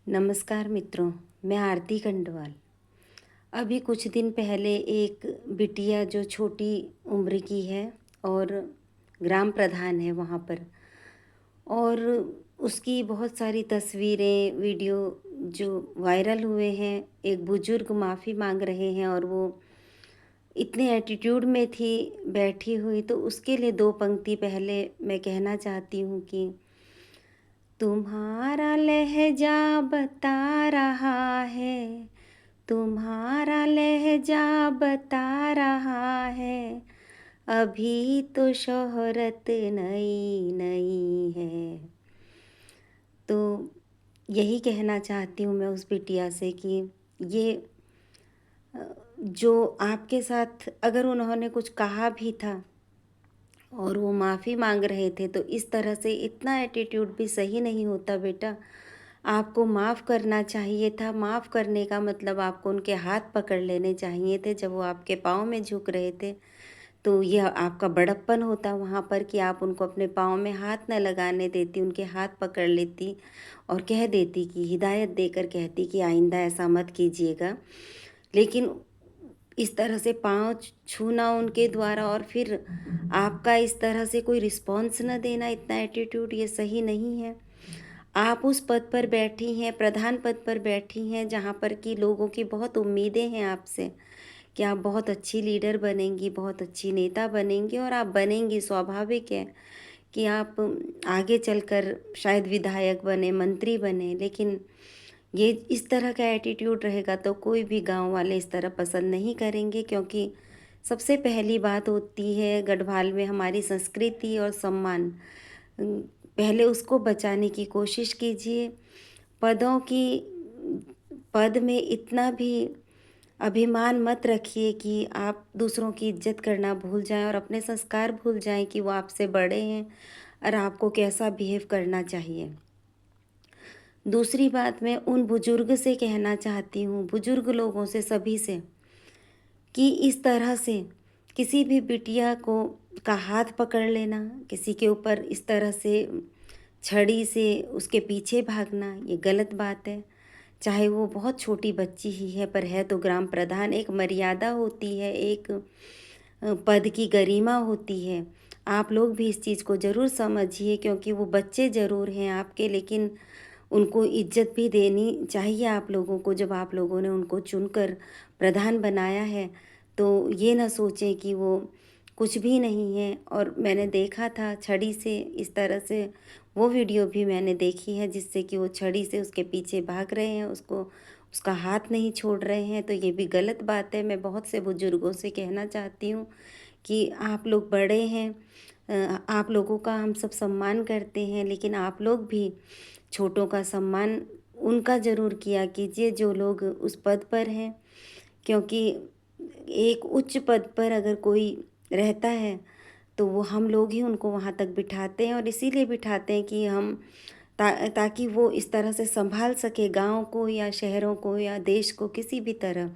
नमस्कार मित्रों, मैं आरती खंडवाल। अभी कुछ दिन पहले एक बिटिया जो छोटी उम्र की है और ग्राम प्रधान है वहाँ पर, और उसकी बहुत सारी तस्वीरें, वीडियो जो वायरल हुए हैं। एक बुजुर्ग माफ़ी मांग रहे हैं और वो इतने एटीट्यूड में थी बैठी हुई, तो उसके लिए दो पंक्ति पहले मैं कहना चाहती हूँ कि तुम्हारा लहजा बता रहा है, तुम्हारा लहजा बता रहा है, अभी तो शोहरत नई नई है। तो यही कहना चाहती हूँ मैं उस बिटिया से कि ये जो आपके साथ अगर उन्होंने कुछ कहा भी था और वो माफ़ी मांग रहे थे, तो इस तरह से इतना एटीट्यूड भी सही नहीं होता बेटा। आपको माफ़ करना चाहिए था। माफ़ करने का मतलब आपको उनके हाथ पकड़ लेने चाहिए थे जब वो आपके पाँव में झुक रहे थे। तो यह आपका बड़प्पन होता वहाँ पर कि आप उनको अपने पाँव में हाथ न लगाने देती, उनके हाथ पकड़ लेती और कह देती कि हिदायत देकर कहती कि आइंदा ऐसा मत कीजिएगा। लेकिन इस तरह से पाँव छूना उनके द्वारा और फिर आपका इस तरह से कोई रिस्पॉन्स न देना, इतना एटीट्यूड, ये सही नहीं है। आप उस पद पर बैठी हैं, प्रधान पद पर बैठी हैं, जहाँ पर कि लोगों की बहुत उम्मीदें हैं आपसे कि आप बहुत अच्छी लीडर बनेंगी, बहुत अच्छी नेता बनेंगी, और आप बनेंगी, स्वाभाविक है कि आप आगे चलकर शायद विधायक बने, मंत्री बने। लेकिन ये इस तरह का एटीट्यूड रहेगा तो कोई भी गांव वाले इस तरह पसंद नहीं करेंगे, क्योंकि सबसे पहली बात होती है गढ़वाल में हमारी संस्कृति और सम्मान। पहले उसको बचाने की कोशिश कीजिए। पदों की पद में इतना भी अभिमान मत रखिए कि आप दूसरों की इज्जत करना भूल जाएं और अपने संस्कार भूल जाएं कि वो आपसे बड़े हैं और आपको कैसा बिहेव करना चाहिए। दूसरी बात मैं उन बुजुर्ग से कहना चाहती हूँ, बुजुर्ग लोगों से, सभी से, कि इस तरह से किसी भी बिटिया को का हाथ पकड़ लेना, किसी के ऊपर इस तरह से छड़ी से उसके पीछे भागना, ये गलत बात है। चाहे वो बहुत छोटी बच्ची ही है, पर है तो ग्राम प्रधान। एक मर्यादा होती है, एक पद की गरिमा होती है। आप लोग भी इस चीज़ को ज़रूर समझिए, क्योंकि वो बच्चे ज़रूर हैं आपके, लेकिन उनको इज्जत भी देनी चाहिए आप लोगों को। जब आप लोगों ने उनको चुनकर प्रधान बनाया है, तो ये ना सोचें कि वो कुछ भी नहीं है। और मैंने देखा था छड़ी से इस तरह से, वो वीडियो भी मैंने देखी है जिससे कि वो छड़ी से उसके पीछे भाग रहे हैं, उसको उसका हाथ नहीं छोड़ रहे हैं। तो ये भी गलत बात है। मैं बहुत से बुजुर्गों से कहना चाहती हूँ कि आप लोग बड़े हैं, आप लोगों का हम सब सम्मान करते हैं, लेकिन आप लोग भी छोटों का सम्मान उनका ज़रूर किया कीजिए जो लोग उस पद पर हैं। क्योंकि एक उच्च पद पर अगर कोई रहता है तो वो हम लोग ही उनको वहाँ तक बिठाते हैं, और इसीलिए बिठाते हैं कि हम ताकि वो इस तरह से संभाल सके गांव को या शहरों को या देश को, किसी भी तरह।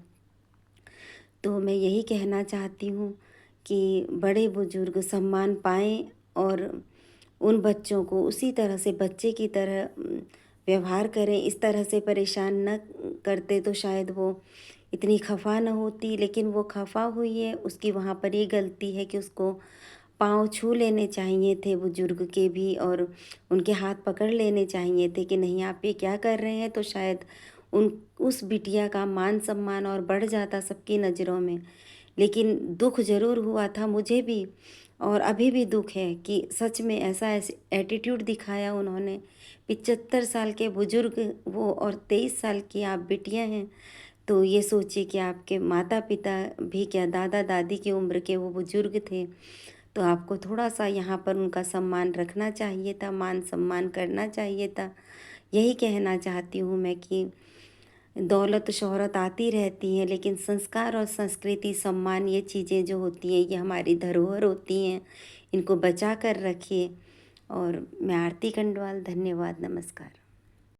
तो मैं यही कहना चाहती हूँ कि बड़े बुजुर्ग सम्मान पाएँ और उन बच्चों को उसी तरह से बच्चे की तरह व्यवहार करें। इस तरह से परेशान न करते तो शायद वो इतनी खफा न होती, लेकिन वो खफा हुई है। उसकी वहाँ पर ये गलती है कि उसको पाँव छू लेने चाहिए थे बुजुर्ग के भी, और उनके हाथ पकड़ लेने चाहिए थे कि नहीं आप ये क्या कर रहे हैं। तो शायद उन उस बिटिया का मान सम्मान और बढ़ जाता सबकी नज़रों में। लेकिन दुख ज़रूर हुआ था मुझे भी, और अभी भी दुख है कि सच में ऐसा एटीट्यूड दिखाया उन्होंने। 75 साल के बुजुर्ग वो, और 23 साल की आप बिटियां हैं। तो ये सोचिए कि आपके माता पिता भी क्या, दादा दादी की उम्र के वो बुजुर्ग थे। तो आपको थोड़ा सा यहाँ पर उनका सम्मान रखना चाहिए था, मान सम्मान करना चाहिए था। यही कहना चाहती हूँ मैं कि दौलत शोहरत आती रहती है, लेकिन संस्कार और संस्कृति, सम्मान, ये चीज़ें जो होती हैं ये हमारी धरोहर होती हैं। इनको बचा कर रखिए। और मैं आरती खंडवाल, धन्यवाद, नमस्कार।